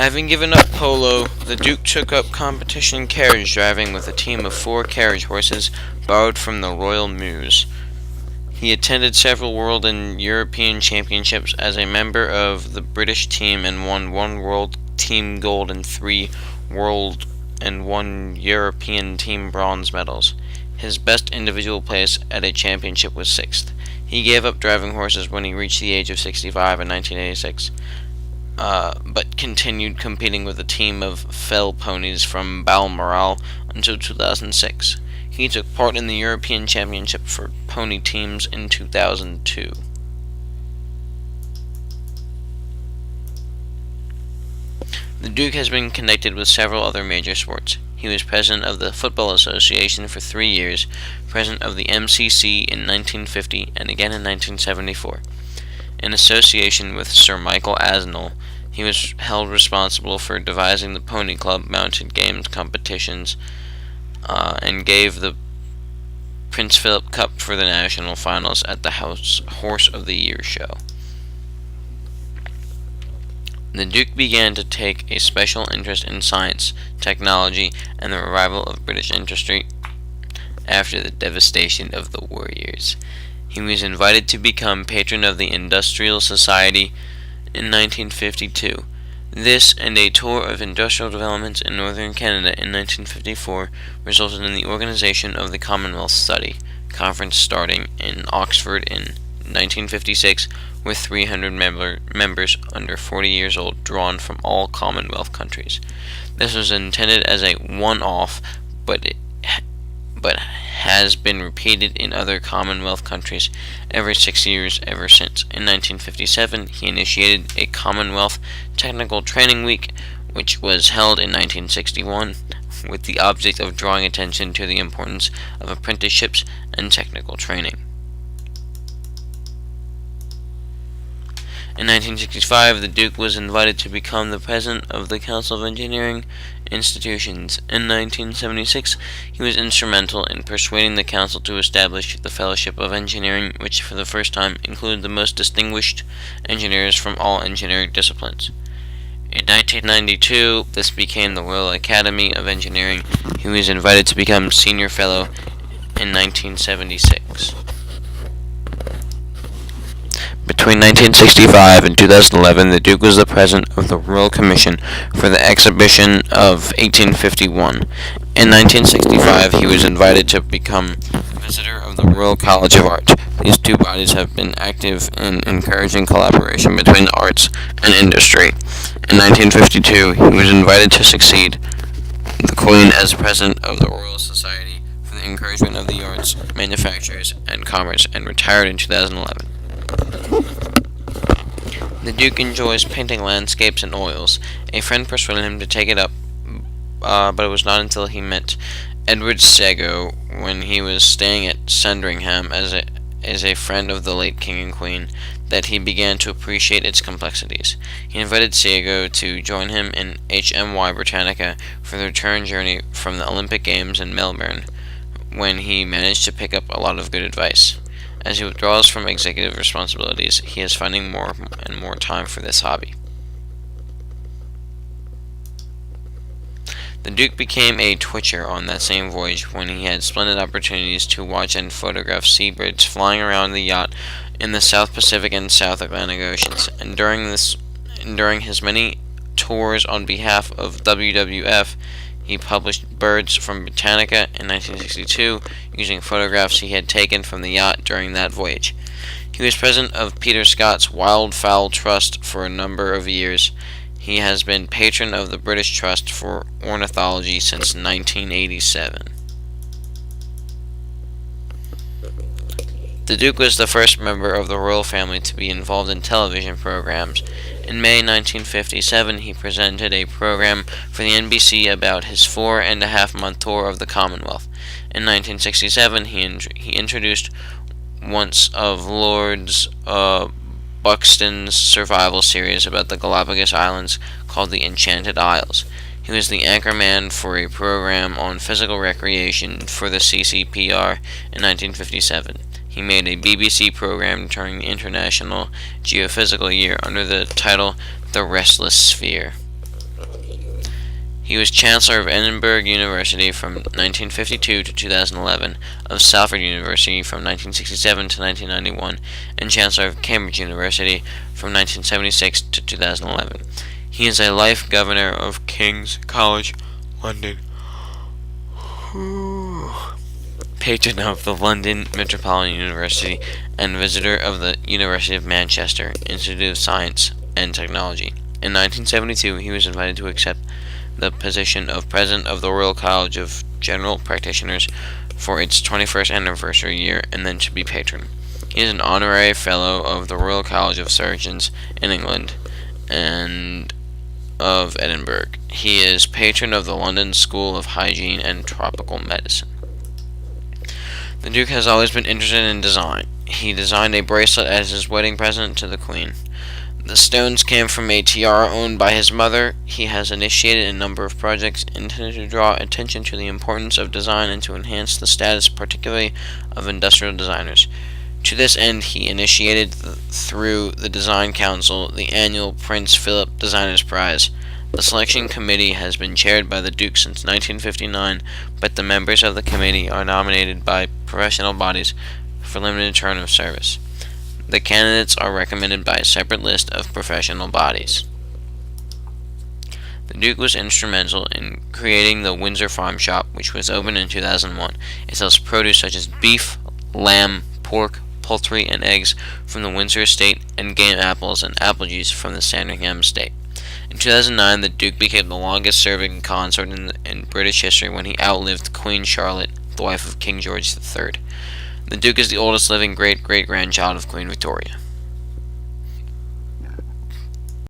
Having given up polo, the Duke took up competition carriage driving with a team of 4 carriage horses borrowed from the Royal Mews. He attended several world and European championships as a member of the British team and won 1 world team gold and 3 world and 1 European team bronze medals. His best individual place at a championship was 6th. He gave up driving horses when he reached the age of 65 in 1986, but continued competing with a team of fell ponies from Balmoral until 2006. He took part in the European Championship for pony teams in 2002. The Duke has been connected with several other major sports. He was president of the Football Association for 3 years, president of the MCC in 1950 and again in 1974. In association with Sir Michael Aspinall, he was held responsible for devising the Pony Club mounted games competitions and gave the Prince Philip Cup for the national finals at the Horse of the Year show. The Duke began to take a special interest in science, technology, and the revival of British industry after the devastation of the war years. He was invited to become patron of the Industrial Society in 1952. This and a tour of industrial developments in northern Canada in 1954 resulted in the organization of the Commonwealth Study Conference starting in Oxford in 1956 with 300 members under 40 years old drawn from all Commonwealth countries. This was intended as a one-off, but has been repeated in other Commonwealth countries every 6 years ever since. In 1957, he initiated a Commonwealth Technical Training Week, which was held in 1961, with the object of drawing attention to the importance of apprenticeships and technical training. In 1965, the Duke was invited to become the president of the Council of Engineering Institutions. In 1976, he was instrumental in persuading the Council to establish the Fellowship of Engineering, which for the first time included the most distinguished engineers from all engineering disciplines. In 1992, this became the Royal Academy of Engineering. He was invited to become Senior Fellow in 1976. Between 1965 and 2011, the Duke was the president of the Royal Commission for the Exhibition of 1851. In 1965, he was invited to become visitor of the Royal College of Art. These two bodies have been active in encouraging collaboration between the arts and industry. In 1952, he was invited to succeed the Queen as president of the Royal Society for the Encouragement of the Arts, Manufactures, and Commerce, and retired in 2011. The Duke enjoys painting landscapes and oils. A friend persuaded him to take it up, but it was not until he met Edward Sago when he was staying at Sandringham as a friend of the late King and Queen that he began to appreciate its complexities. He invited Sago to join him in HMY Britannica for the return journey from the Olympic Games in Melbourne, when he managed to pick up a lot of good advice. As he withdraws from executive responsibilities, he is finding more and more time for this hobby. The Duke became a twitcher on that same voyage when he had splendid opportunities to watch and photograph seabirds flying around the yacht in the South Pacific and South Atlantic Oceans. And during his many tours on behalf of WWF, he published Birds from Britannica in 1962, using photographs he had taken from the yacht during that voyage. He was president of Peter Scott's Wildfowl Trust for a number of years. He has been patron of the British Trust for Ornithology since 1987. The Duke was the first member of the royal family to be involved in television programs. In May 1957, he presented a program for the NBC about his 4.5-month tour of the Commonwealth. In 1967, he introduced once of Lord Buxton's survival series about the Galapagos Islands called The Enchanted Isles. He was the anchorman for a program on physical recreation for the CCPR in 1957. He made a BBC program during the International Geophysical Year under the title The Restless Sphere. He was Chancellor of Edinburgh University from 1952 to 2011, of Salford University from 1967 to 1991, and Chancellor of Cambridge University from 1976 to 2011. He is a life governor of King's College London, patron of the London Metropolitan University, and visitor of the University of Manchester Institute of Science and Technology. In 1972, he was invited to accept the position of President of the Royal College of General Practitioners for its 21st anniversary year, and then to be patron. He is an honorary Fellow of the Royal College of Surgeons in England and of Edinburgh. He is patron of the London School of Hygiene and Tropical Medicine. The Duke has always been interested in design. He designed a bracelet as his wedding present to the Queen. The stones came from a tiara owned by his mother. He has initiated a number of projects intended to draw attention to the importance of design and to enhance the status, particularly of industrial designers. To this end, he initiated, through the Design Council, the annual Prince Philip Designers Prize. The selection committee has been chaired by the Duke since 1959, but the members of the committee are nominated by professional bodies for limited term of service. The candidates are recommended by a separate list of professional bodies. The Duke was instrumental in creating the Windsor Farm Shop, which was opened in 2001. It sells produce such as beef, lamb, pork, poultry, and eggs from the Windsor estate, and game apples and apple juice from the Sandringham estate. In 2009, the Duke became the longest-serving consort in British history when he outlived Queen Charlotte, the wife of King George III. The Duke is the oldest living great-great-grandchild of Queen Victoria.